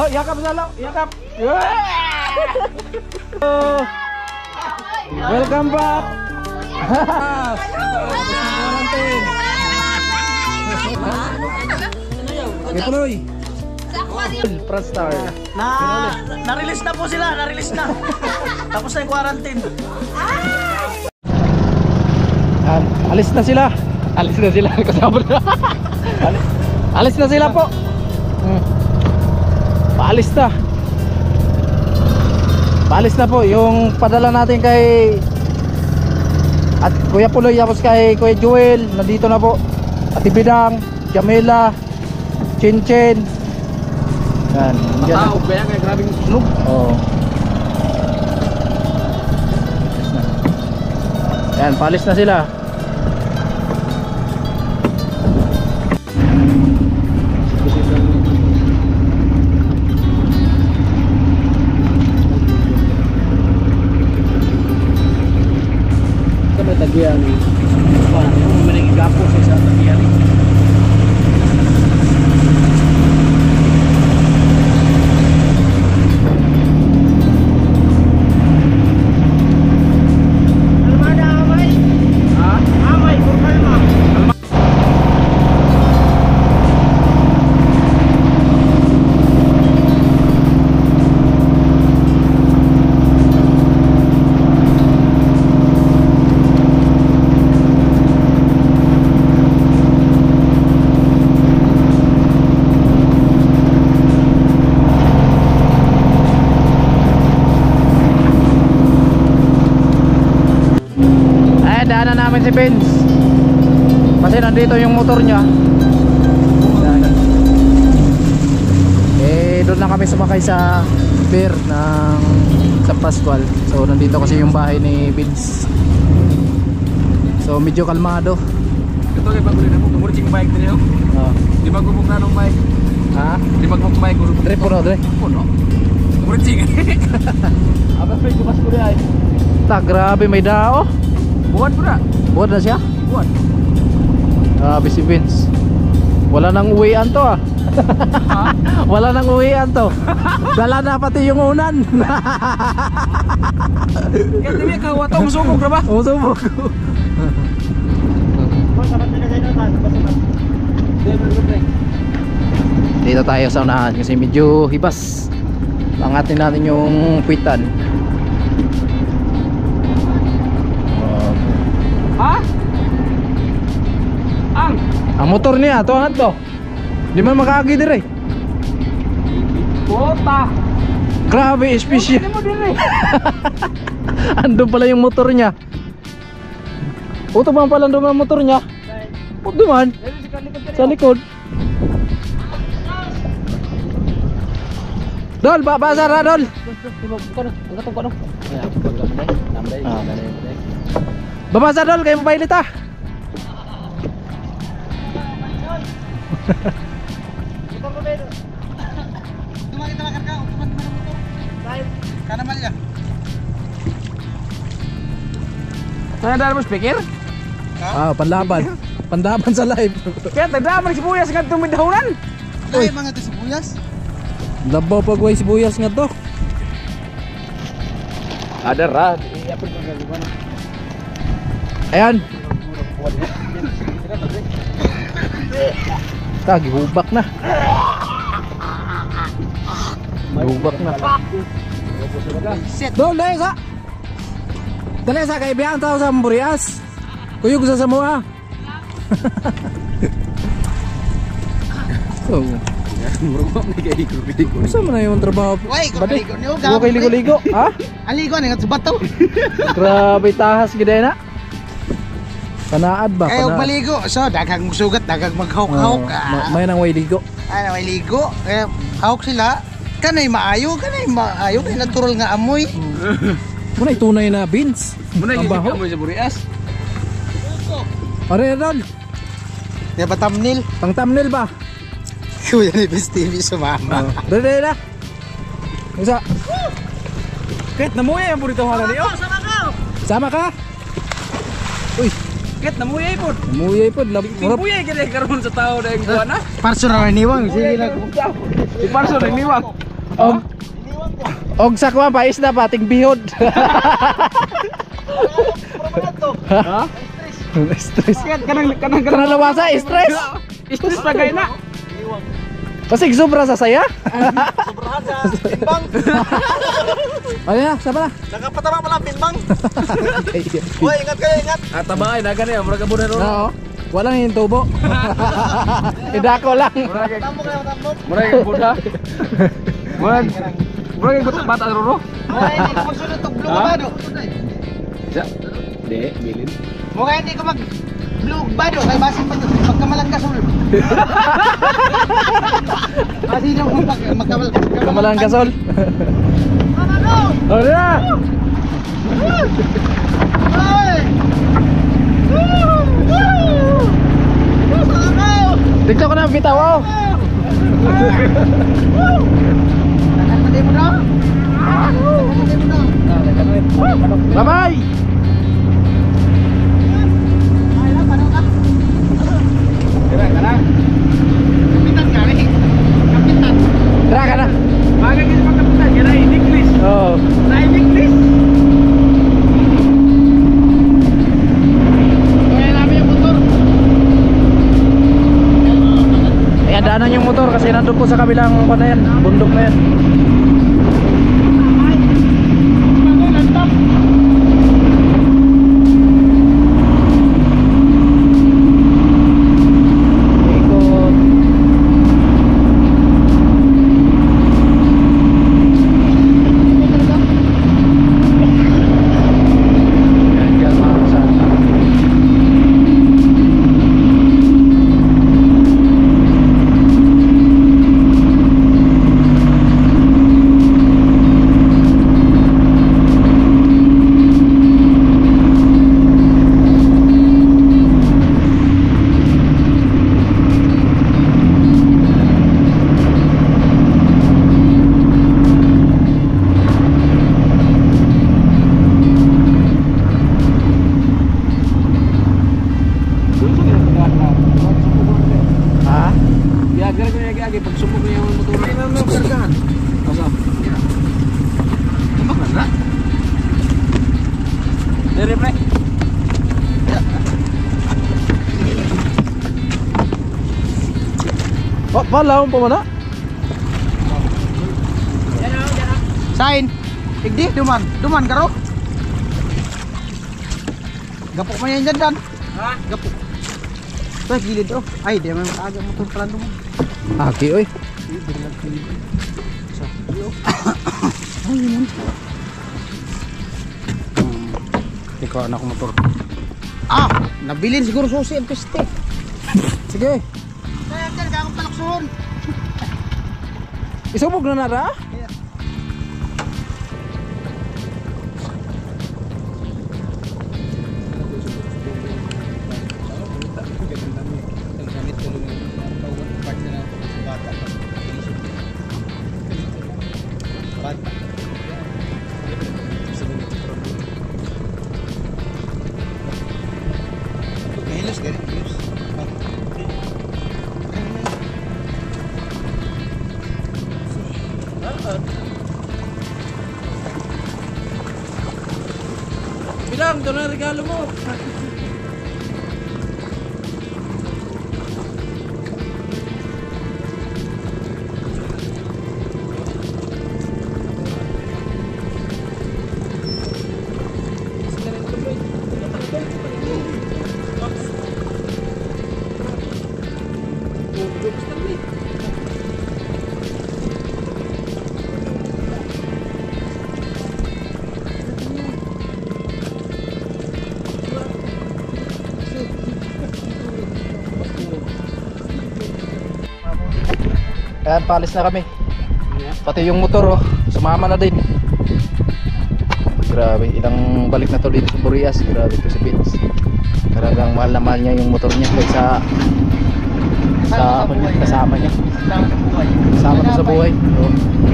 yakap sa law, yakap. Welcome back. Ituloy. Prostar. Na-release na po sila, na-release na. Tapos na yung quarantine. Alis na sila. Alis na sila. Alis na sila po. Paalis na. Paalis na po yung padala natin kay at Kuya Puloy, tapos kay Kuya Joel. Nandito na po. Ate Bidang, Jamela, Chinchin. Yan. Matao ba yan? Kaya grabing sunog. Oo. Yan, paalis na sila. Tagian yung meninggi gapo sa tagian daanan namin si Vince kasi nandito yung motor niya. Doon lang kami sumakay sa pier ng San Pascual. So nandito kasi yung bahay ni Vince, so medyo kalmado. ito kay bagulin na mo kumurching bike din yun. Di ba gumuk na nung bike? Ha? Di ba gumuk bike? Dre puno, Dre puno? Kumurching apa pa yung mas kulay? Ta, grabe may dao. Buat bro. Buat na siya? Buat. Grabe si Vince. Wala nang uwian to ah. Wala nang uwian to. Dala na pati yung unan. Kaya timi kawa to musubog na ba? Musubog. Dito tayo sa unahan kasi medyo hibas. Angatin natin yung kwitan. Ha? Ang motor niya, to angat to. Di man makaagi dire. Kota. Grabe, special. Hindi mo dire. Andun pala yung motor niya. Uto man pala andun ang motor niya. Uto man. Sa likod. Dol, basar na Dol. Babasa Dol, kayo mabailit ah. Saya ada mo speaker? Panlaban. Panlaban sa live. Kaya tagdaman si Buyas nga itong midahunan. Ay, mga ito sibuyas. Labaw pag way sibuyas nga to. Ada rad. Ayan. Gihubak na. Gihubak na. Dol, dali sa. Dali sa kaibigan tao sa Mburias. Kuyog sa Samoa. So, gusto mo na yung trabaho? Uy, kumaligo niyo. Huwag kayo ligo-ligo. Ha? Aligo na nga sa bato. Grabe tahas gede na. Panaad ba? Ay, huwag maligo. So, daghang sugat, daghang maghawk-hawk. May nang way ligo. Ay, may ligo. Kaya, hawk sila. Kanay maayo. Kaya natural nga amoy. Muna tunay na beans. Muna yung Abaho. mo sa Burias. Are Rol, Kaya ba thumbnail? pang thumbnail ba? Kuya ni Bis TV sumama. Dali na. Isa. Kahit namuya yung burito hala niyo. Sama ka? Uy, Kahit namuya po. muyay po. Tingbuya gid karon sa tao na yung buwan na. Personal na niwang. Sige lang. Si Parso nang niwag. Og sa kuha pa isda pa ting bihod. Ha? Stress. Kanang lawasa, stress. Stress pa gay na. Pasig sobra sa saya. Sobrahan sa pinbang. Ano na, saba na. Nakapatama pala ang pinbang. Uy, ingat kayo, ingat. Tabay na gani, mura ka bunan ro. Oo. Walang yung tubo. Idako lang. Tamo kayo, tamo. Mura ka buda. Mura ka buta bata ro. Mukha hindi ko magsunod to blue bado. Ja. De, bilin. Mukha hindi ko mag blue bado kay basin pa to pagkamalang gasol. Kasi yung Kamalang gasol. Oh na. Dito ko na bitaw. Oh. Hindi mo daw. Hindi mo daw. Bye-bye. Ay lang paano ka? Kira. Kapitan ka rin. Kapitan. Tara ka na. Maga kita pagkapitan, kira English. Oh. Na English. Kaya namin yung motor. Ayan, daanan yung motor kasi nandun po sa kabilang na yan, bundok na yan. Ikot. Ayan, dyan, mga kasama. Ha? Biagar ko yung agi pag sumok niya yung motor. Ay, nang kargahan. Masa? Bakit na? Dari pre. Oh, palaw pa mo na? Sign. Igdi, duman karo. Gapok man yan dyan dan. Ha? Gapok. Ay, gilid oh. Ay, di naman kaagad motor pala duman. Aki, oy. Ikaw anak motor. Ah, nabilin siguro susi ang piste. Sige. Kaya dyan, kakang palakson. Isubog na nara? Hilos, ganit, hilos. Bilang, ito na regalo mo. Ayan, paalis na kami. Pati yung motor, oh, sumama na din. Grabe, ilang balik na to dito sa Burias. Grabe to si Vince. Talagang mahal na mahal niya yung motor niya kaysa sa kasama niya. Kasama to sa buhay. Oh.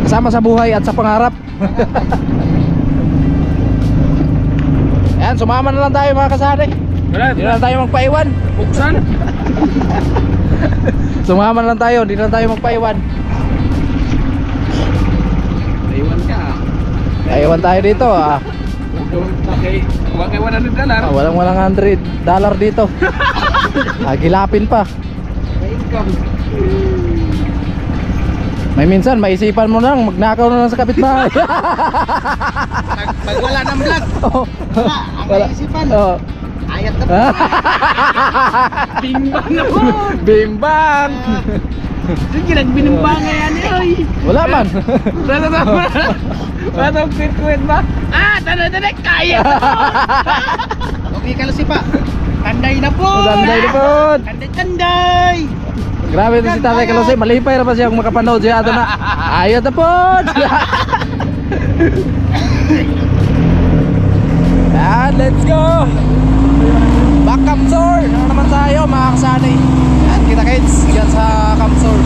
Kasama sa buhay at sa pangarap. Ayan, sumama na lang tayo mga kasari. Hindi na lang tayo magpaiwan. Buksan. Sumama na lang tayo, hindi na lang tayo magpaiwan. Naiwan tayo dito ah. Okay, $100. Walang $100 dito. Gilapin pa. Income. May minsan maisipan mo nang magnakaw na lang sa kapitbahay. Pag wala ng vlog, Oh, wala. Ang naisipan, oh. ayat na po. Bimbang na po. Bimbang. Sige, nagbinimbang nga yan eh. Wala man. Patong kwit-kwit ba? Tanay, kaya na po. Okay, kalasi pa. Tanday na po. Tanday na po. Tanday. Grabe ito si Tatay Kalosay, malipay na pa siyang makapanood siya ato na. Ayot na po. And let's go. Back Kamsor. Ano naman tayo mga kasanay. Yan kita kids, yan sa Kamsor.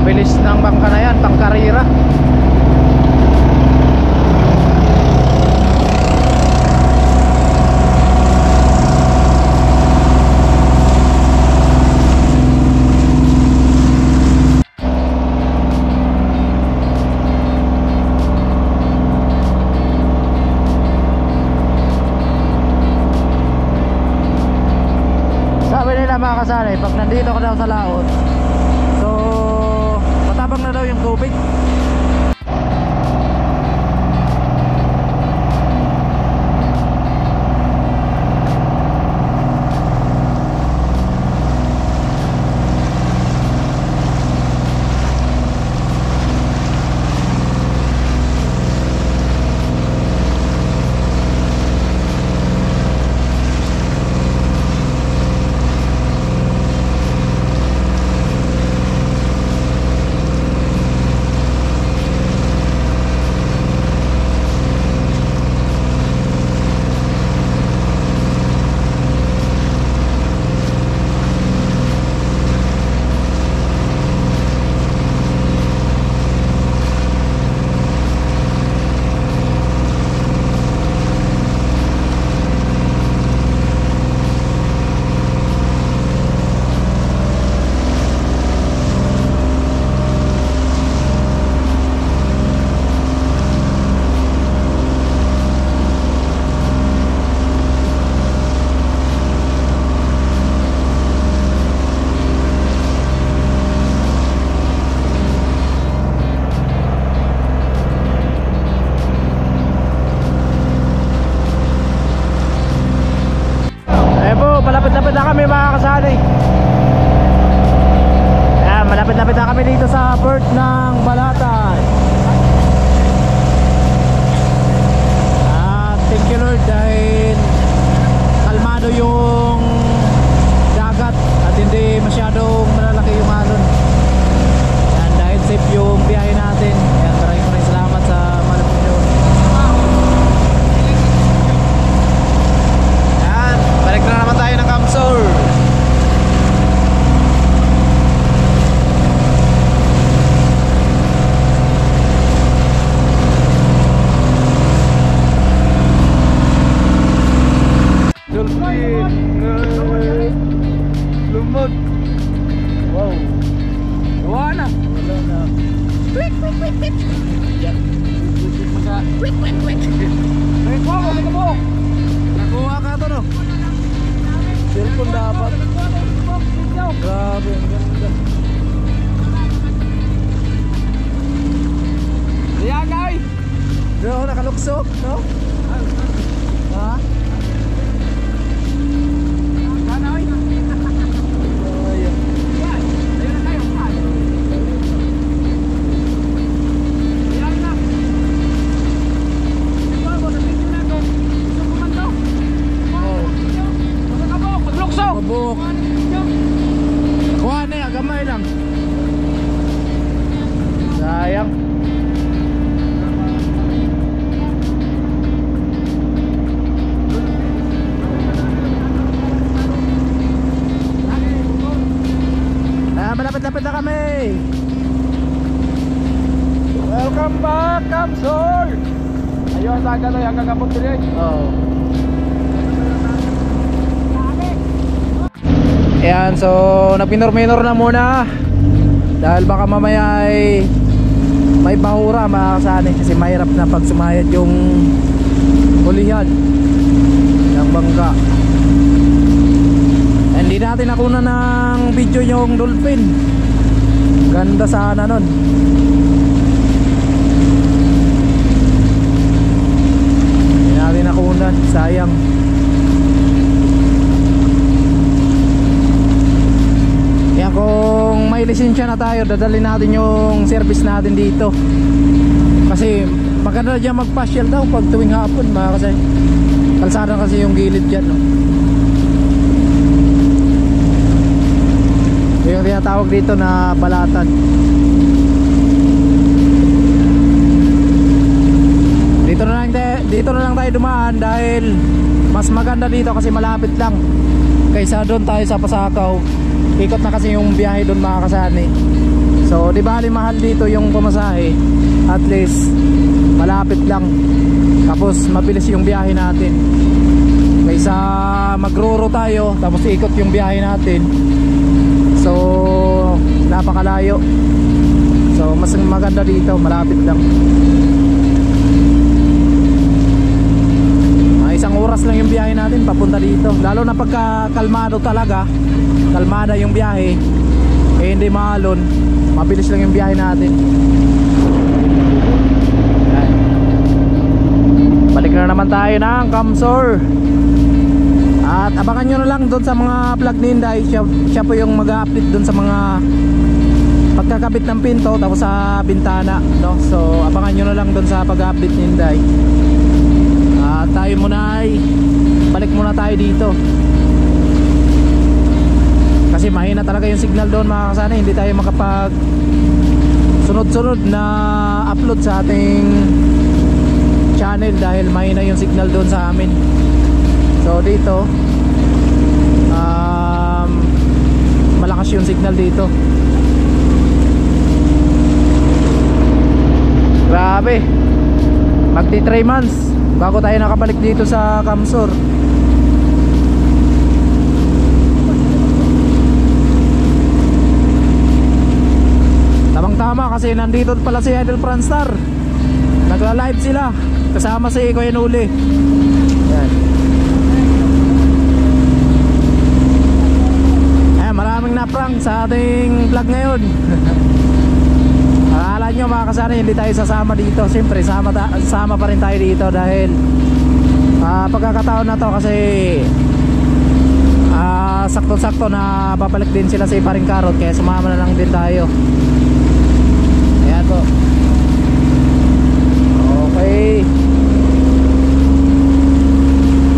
Bilis ng bangka na yan, pangkarira. Sabi nila mga kasanay, pag nandito ka daw sa laot, matabang na daw yung tubig. Malapit-lapit na kami mga kasanay. Malapit-lapit na kami dito sa port ng Balatan. At thank you Lord dahil kalmado yung dagat at hindi masyadong malalaki yung alon. Yan, dahil safe yung biyahe natin. Yan, maraming salamat sa malapit yun. Yan, balik na naman tayo ng Kamsor. Lumot. Wow. Gawa na. Wala na. Quick. Yan. Quick. Nakuha ka to no? Cellphone dapat. Grabe, ang ganda. Ayan guys. Bro, nakaluksok, no? Ha? Mabuk. malapit-lapit na kami. Welcome back, Kamsor. Ayun, saan ka tayo? Hanggang kapot din. Oh. Ayan, so nagminor-minor na muna dahil baka mamaya ay may bahura mga kasani, kasi mahirap na pag sumayad yung hulihan ng bangka. Hindi natin nakuna ng video yung dolphin. Ganda sana nun. Hindi natin nakuna, sayang. Kaya kung may lisensya na tayo, dadalhin natin yung service natin dito. Kasi maganda dyan magpasyal daw pag tuwing hapon mga kasi. Kalsada kasi yung gilid dyan, no? Yung tinatawag dito na balatan. Dito na lang tayo dumaan dahil mas maganda dito kasi malapit lang kaysa doon tayo sa Pasakaw. Ikot na kasi yung biyahe doon mga kasani. So di bali mahal dito yung pamasahe, at least malapit lang, tapos mabilis yung biyahe natin kaysa magruro tayo tapos ikot yung biyahe natin. So napakalayo. So mas maganda dito, malapit lang. Isang oras lang yung biyahe natin papunta dito. Lalo na pagka kalmado talaga, kalmada yung biyahe, eh hindi maalon, mabilis lang yung biyahe natin. Ayan. Balik na naman tayo ng Kamsor. At abangan nyo na lang doon sa mga vlog ni Inday. Siya po yung mag-update doon sa mga pagkakabit ng pinto tapos sa bintana, no? So abangan nyo na lang doon sa pag-update ni Inday. Tayo muna ay balik muna tayo dito kasi mahina talaga yung signal doon mga kasana. Hindi tayo makapag sunod-sunod na upload sa ating channel dahil mahina yung signal doon sa amin. So dito malakas yung signal dito. Grabe, magti 3 months bago tayo nakabalik dito sa Kamsor. Tamang-tama kasi nandito pala si Idol Franstar. Nagla-live sila kasama si Kuya Nuli. Yan. Maraming na-prank sa ating vlog ngayon. Akala nyo mga kasana hindi tayo sasama dito. Siyempre sama pa rin tayo dito dahil pagkakataon na to kasi sakto-sakto na babalik din sila sa Paring Karot, kaya sumama na lang din tayo. Ayan po. Okay,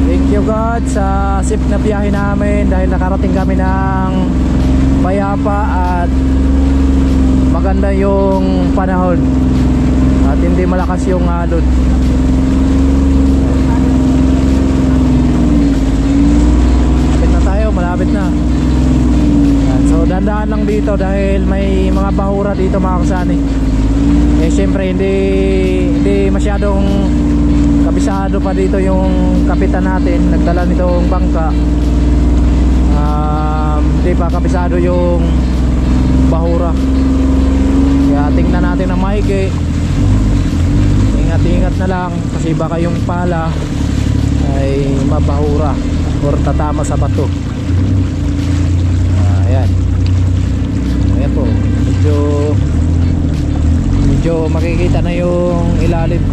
thank you God sa safe na biyahe namin dahil nakarating kami ng payapa at maganda yung panahon at hindi malakas yung alon. Malapit na tayo, malapit na. Yan. So dandaan lang dito dahil may mga bahura dito mga kasani. Eh syempre hindi masyadong kabisado pa dito yung kapitan natin, nagdala nitong bangka. Hindi pa kabisado yung bahura. Kaya tingnan natin ang maigi. Ingat-ingat na lang kasi baka yung pala ay mabahura or tatama sa bato. Ayan. Ayan po. Medyo makikita na yung ilalim.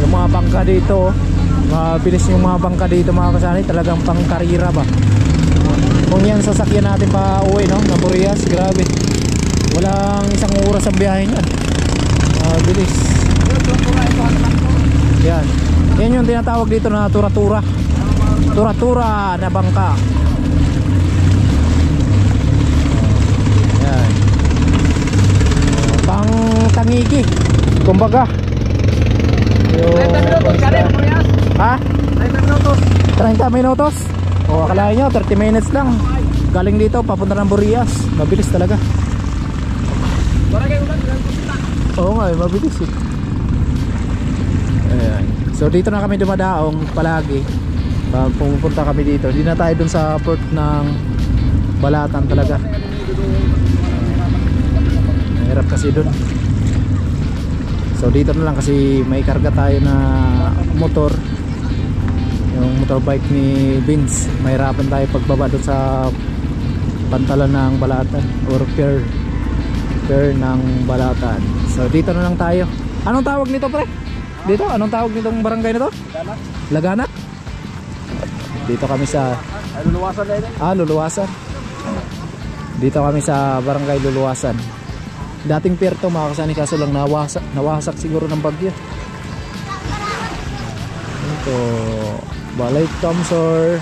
Yung mga bangka dito, mabilis yung mga bangka dito mga kasani, talagang pang karira ba. Kung yan sasakyan natin pa uwi, no, na Burias, grabe, walang isang oras ang biyahe niyan. Bilis. Yan. Yan yung tinatawag dito na tura-tura. Tura-tura na bangka. Yan. Pang tangigi, kumbaga. 30 minutos, kare, Burias. Ha? 30 minutos. 30 minutos? O akalain nyo 30 minutes lang. Galing dito papunta ng Burias. Mabilis talaga. Oo nga mabilis eh. Ayan. So dito na kami dumadaong palagi. Pag pumupunta kami dito, hindi na tayo dun sa port ng Balatan talaga. Mahirap kasi dun. So dito na lang kasi may karga tayo na motor. Yung motorbike ni Vince. Mahirapan tayo pagbaba dun sa pantalan ng Balatan or pier ng Balatan. So dito na lang tayo. Anong tawag nito pre? Dito? Anong tawag nitong barangay na to? Lagana? Dito kami sa Luluwasan na yun. Luluwasan. Dito kami sa barangay Luluwasan. Dating pier to mga kasani, kaso lang nawasak siguro ng bagyo. Ito Balay Kamsor.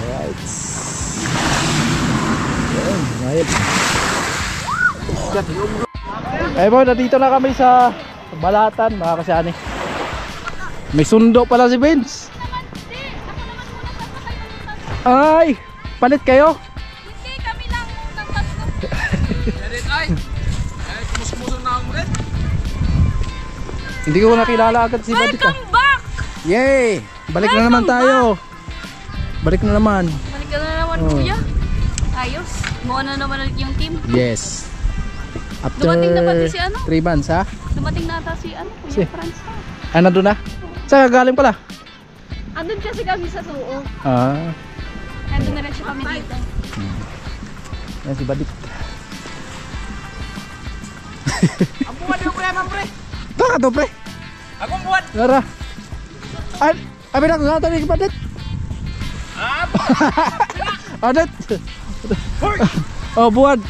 Alright. Ayan, ay boy, nandito na kami sa Balatan mga kasani. May sundo pala si Vince. Ay, palit kayo? Hindi, kami lang ng tatlo. Ay, kumusumusun na ako rin. Hindi ko nakilala agad si Badit. Welcome back! Yay! Balik na naman tayo. Balik na naman. Balik ka na naman, kuya. Ayos. Buo na naman ulit yung team. Yes. After Dumating na pati si ano? 3 months ha? Dumating na ata si Si- Kuya Franz. Ah, nandun na? Saan ka galing pala? Andun kasi kami sa suo. Ah, Andun na rin siya kami dito. yan si Badit. Ang buwan yung pre, pre. Baka to pre? Akong buwan. Lara. Ay, pinag na tayo ni Badit. Badit. Oh, buwan.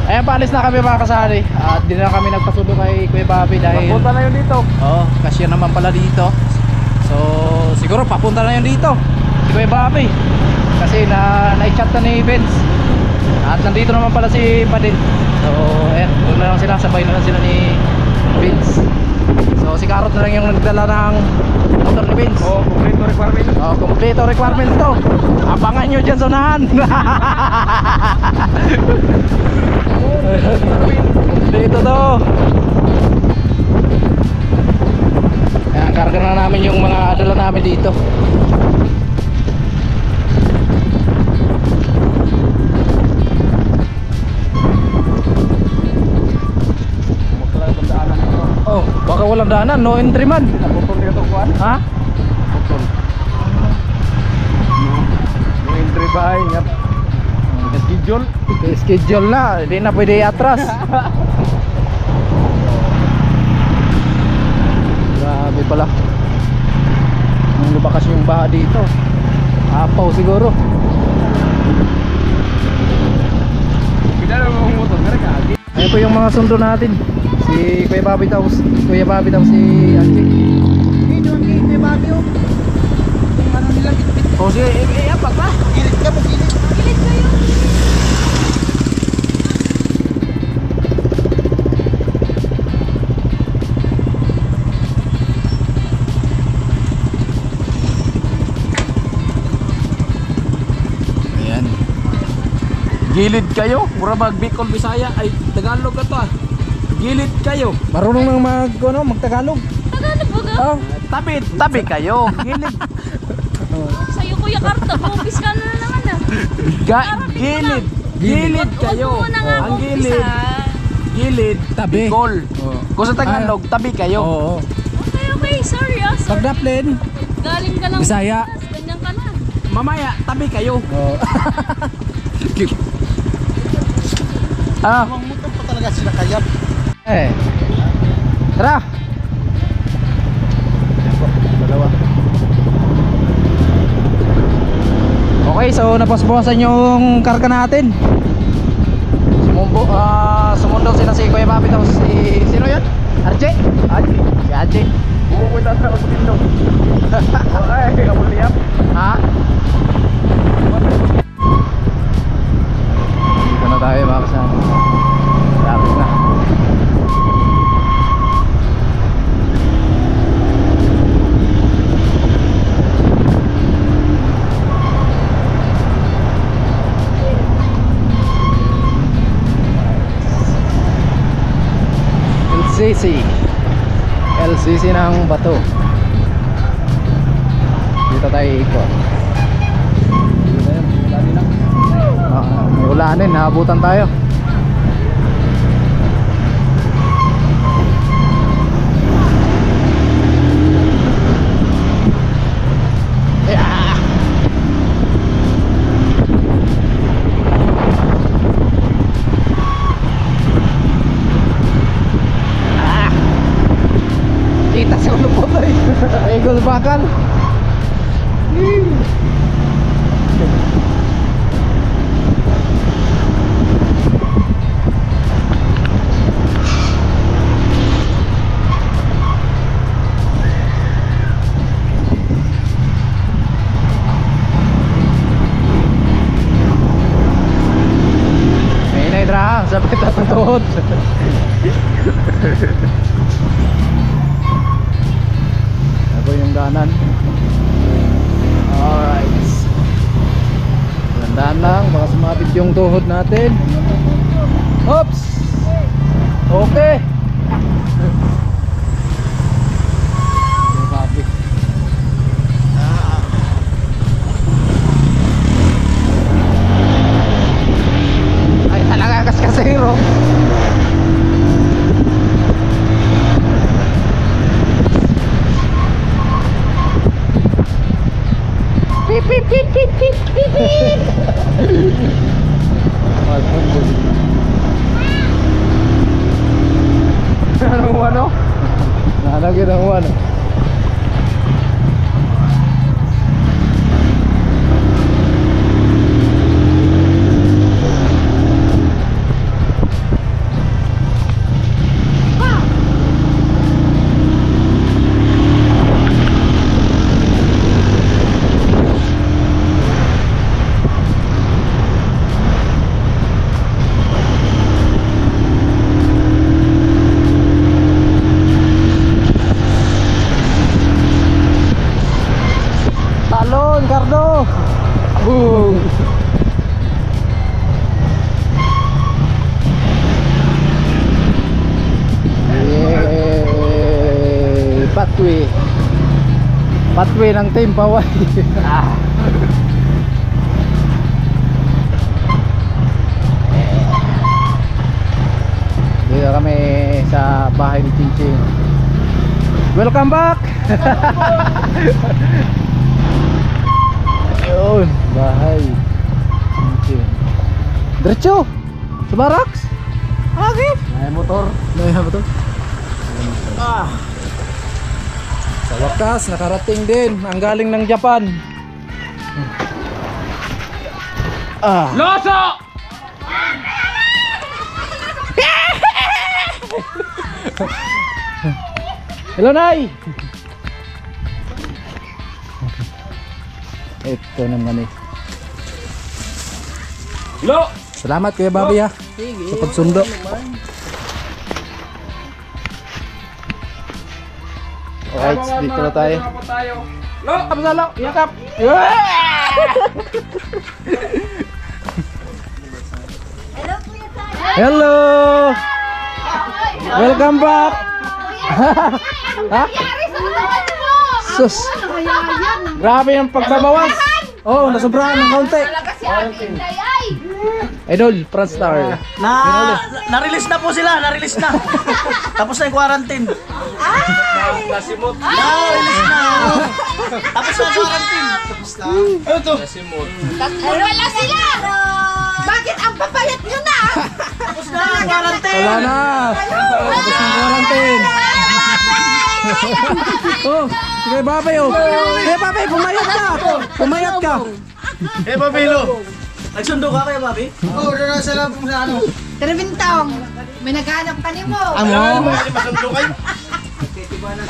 Ayan, paalis na kami mga kasari. At di na kami nagpasundo kay Kuya Bobby dahil Punta na yun dito. oh, cashier naman pala dito. So, siguro papunta na yun dito si Kuya Bobby. Kasi na-chat na ni Vince. At nandito naman pala si Padit. So, ayan, doon na lang sila. Sabay na lang sila ni Vince. So, si Karot na lang yung nagdala ng motor ni Vince. Oh, complete requirement. Oh, kompleto requirements to. Abangan nyo dyan sa unahan. Dito to. Ayan, karga na namin yung mga dala namin dito. Oh, baka walang daanan, no entry man. Naputol dito kuwan. Ha? Putol. No entry ba ingat. Schedule. Schedule na, hindi na pwede atras. Grabe pala. Nung lumakas yung baha dito, apaw siguro. Pinala mo motor ka agi. Ayan po yung mga sundo natin. Si Kuya Bobby daw si Angie. Dito ang kay Babyo. Yung ano nila bitbit. O si apak ba? Gilid ka mo, gilid. Pilit kayo. Ayan. Gilid kayo. Mura mag Bicol Bisaya ay Tagalog ka to ah. Gilid kayo. Marunong nang magtagalog. Tagalog ba ka? Oh. Tabi kayo. Gilid. Sa'yo, Kuya Karto. Bupis ka na naman ah. Gilid. Gilid kayo. Huwag mo na nga Ang gilid. bumpisan. Gilid. Tabi. Bicol. Oh. Kung sa Tagalog, tabi kayo. Oo. Okay, sorry ah. Pag Daplin, Galing ka lang. Bisaya. Pinas, ganyan ka na. Mamaya, tabi kayo. oh. Ah, Ang motor pa talaga sila kayap. eh. Tara. Ayan po, dalawa. Okay, so napasbawasan yung karga natin. Sumundo sila si Kuya Bobby daw. Sino yun? Arje? Si Arje. Pupunta sa Pindong. Ay, kamuliap. Ha? Dito na tayo mga kasama. Lapit na. LCC. LCC ng Bato. Dito tayo ikot. May ulanin, naabutan tayo. Kita sa ulo po tayo. Igol bakal. May naidra, sabi kita tuhod. Ako yung daanan. Alright. Tandaan lang, baka sumabit yung tuhod natin. Oops. Okay. Sumabit. Ay, talaga kaskasero. Pip pip pip pip pip pip pip. Anong ano? Nalagyan ng ano? Talon, Cardo. Boom. Yay! Pathway. Pathway ng Team Paway. Ah. Dito kami sa bahay ni Chinchin. Welcome back. Yun, bahay Chinchin. Diretso sa barracks. Okay. May motor. May motor. Sa wakas nakarating din ang galing ng Japan. Loso! Hello, Nay. Ito naman eh. Lo! Salamat Kuya Bobby ha. Sa pagsundo. Alright, dito na tayo. Lo! Kapsalo, yakap. Hello. Welcome back. Ha? Sus. Grabe yung pagbabawas. Oh, nasobrahan ng kaunti. Idol, Front Star. Na-release na po sila, na-release na. Tapos na yung quarantine. Nasimot. Na-release na. Tapos na yung quarantine. Ano to? Nasimot. Wala sila! Bakit ang papayat nyo na? Tapos na yung quarantine. Wala na. Tapos ng quarantine. Oh, sige Babay oh. Sige Babay, pumayat ka. Pumayat ka. Eh, Babilo. Nagsundo ka kaya, Bobby? Oo, doon na sa labong sa ano. Terbintong, may naghanap ka ni mo. Alam mo, masundo kayo.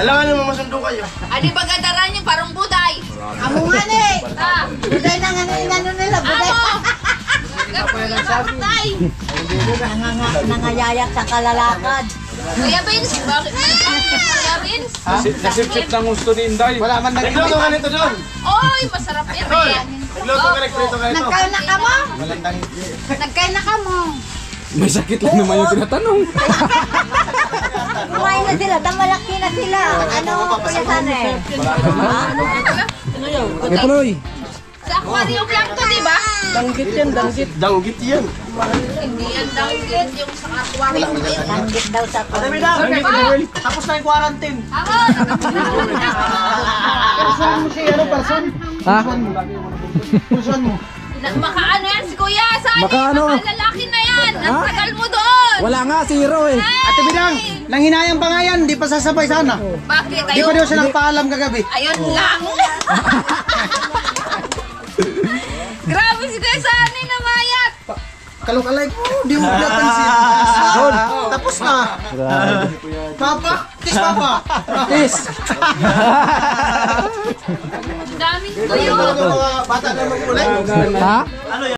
Alam mo, masundo kayo. Adi ba gadaran yung parang buday? Amo nga ni. Buday na nga ano nila, buday. Nangayayak sa kalalakad. Kuya Vince, bakit? Kuya Vince? Nasipsip ng gusto ni Inday. Wala man Nagluto ka nito doon. Oy, masarap yan. Nagluto ka, nagprito ka nito. Nagkain na ka mo? Nagkain na ka mo. May sakit lang naman yung tinatanong. na sila, tamalaki na sila. Ano, Kuya Sane? Kuya Puloy. Sa aquarium lang to, di ba? Danggit yan. Hindi yan danggit yung sa aquarium. Tanggit daw sa Ate Bidang, tapos na yung quarantine. Ako! Ha? Makaano yan si Kuya Sane? Makaano? Lalaki na yan! Ang Ha? tagal mo doon! Wala nga, zero eh. Ate Bidang, nanghinayang pa nga yan, di pa sasabay sana. Bakit? Di pa daw siya nagpaalam kagabi. Ayun lang! Grabe si Kuya Sane na mayat! Kalok-alay ko, di mo napansin. Tapos na. Papa, kiss Papa. Tis. Ang daming tuyo! Mga bata na magkulay. Ha?